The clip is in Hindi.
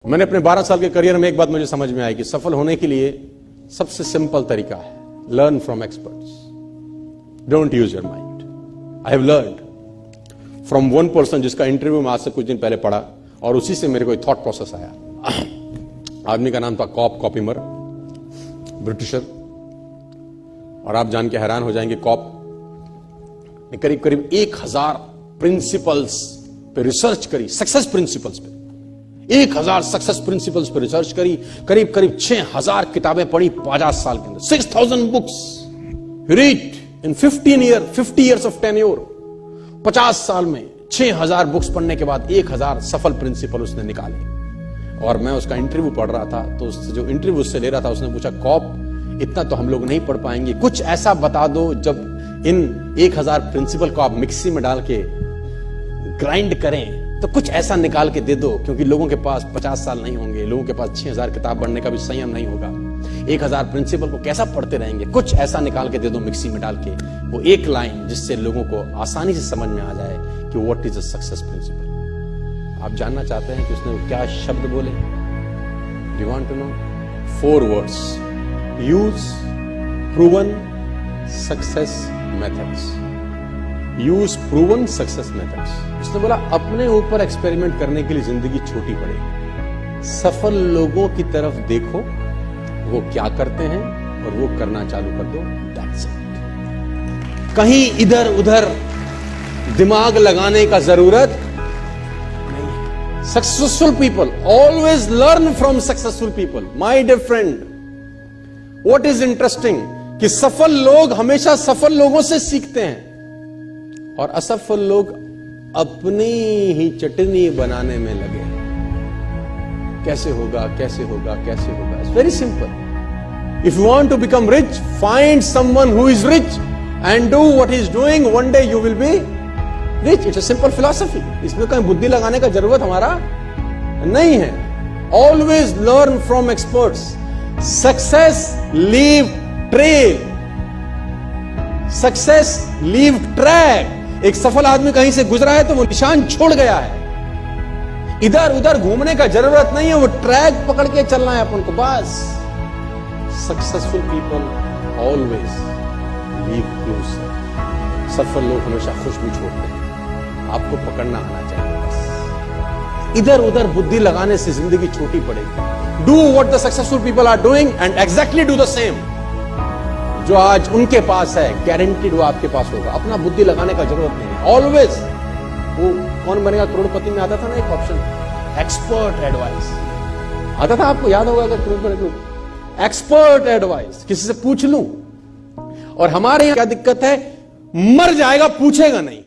मैंने अपने 12 साल के करियर में एक बात मुझे समझ में आई कि सफल होने के लिए सबसे सिंपल तरीका है learn from experts, don't use your mind. I have learned from one person जिसका इंटरव्यू मैं आज से कुछ दिन पहले पढ़ा और उसी से मेरे को एक थॉट प्रोसेस आया। आदमी का नाम था कॉप कॉपिमर, ब्रिटिशर। और आप जान के हैरान हो जाएंगे, कॉप ने करीब करीब 1000 प्रिंसिपल्स पे रिसर्च करी, सक्सेस प्रिंसिपल्स पे 1000 सक्सेस प्रिंसिपल्स पे रिसर्च करी, करीब करीब 6000 किताबें पढ़ी 50 साल के अंदर, 6000 books read in 50 years of tenure। 50 साल में 6000 बुक्स पढ़ने के बाद 1000 सफल प्रिंसिपल उसने निकाले। और मैं उसका इंटरव्यू पढ़ रहा था तो जो इंटरव्यू उससे ले रहा था उसने पूछा, कॉप इतना तो हम लोग नहीं पढ़ पाएंगे, कुछ ऐसा बता दो जब इन 1000 प्रिंसिपल को आप मिक्सी में डाल के ग्राइंड करें तो कुछ ऐसा निकाल के दे दो, क्योंकि लोगों के पास 50 साल नहीं होंगे, लोगों के पास 6000 किताब पढ़ने का भी संयम नहीं होगा, 1000 प्रिंसिपल को कैसा पढ़ते रहेंगे, कुछ ऐसा निकाल के दे दो मिक्सी में डाल के, वो एक लाइन जिससे लोगों को आसानी से समझ में आ जाए कि what is a success principle. आप जानना चाहते हैं कि उसने क्या शब्द बोले? You want to know? 4 words, use proven success methods. Use proven success methods. उसने बोला अपने ऊपर एक्सपेरिमेंट करने के लिए जिंदगी छोटी पड़ेगी, सफल लोगों की तरफ देखो, वो क्या करते हैं और वो करना चालू कर दो, दैट्स इट। कहीं इधर उधर दिमाग लगाने का जरूरत नहीं। Successful people always learn from successful people. My dear friend, what is interesting कि सफल लोग हमेशा सफल लोगों से सीखते हैं और असफल लोग अपनी ही चटनी बनाने में लगे। कैसे होगा, कैसे होगा, कैसे होगा? It's very simple. If you want to become rich, find someone who is rich and do what he is doing, one day you will be rich. It's a simple philosophy. इसमें कहीं बुद्धि लगाने का जरूरत हमारा नहीं है। Always learn from experts. Success leave trail, success leave track. एक सफल आदमी कहीं से गुजरा है तो वो निशान छोड़ गया है। इधर उधर घूमने का जरूरत नहीं है, वो ट्रैक पकड़ के चलना है अपन को बस। Successful people always leave clues. सफल लोग हमेशा खुशबू छोड़ते हैं, आपको पकड़ना आना चाहिए बस। इधर उधर बुद्धि लगाने से जिंदगी छोटी पड़ेगी। Do what the successful people are doing and exactly do the same. जो आज उनके पास है गारंटीड वो आपके पास होगा। अपना बुद्धि लगाने का जरूरत नहीं है। ऑलवेज वो कौन बनेगा करोड़पति में आता था ना एक ऑप्शन, एक्सपर्ट एडवाइस आता था, आपको याद होगा अगर करोड़पति। एक्सपर्ट एडवाइस, किसी से पूछ लूं। और हमारे यहां क्या दिक्कत है, मर जाएगा पूछेगा नहीं।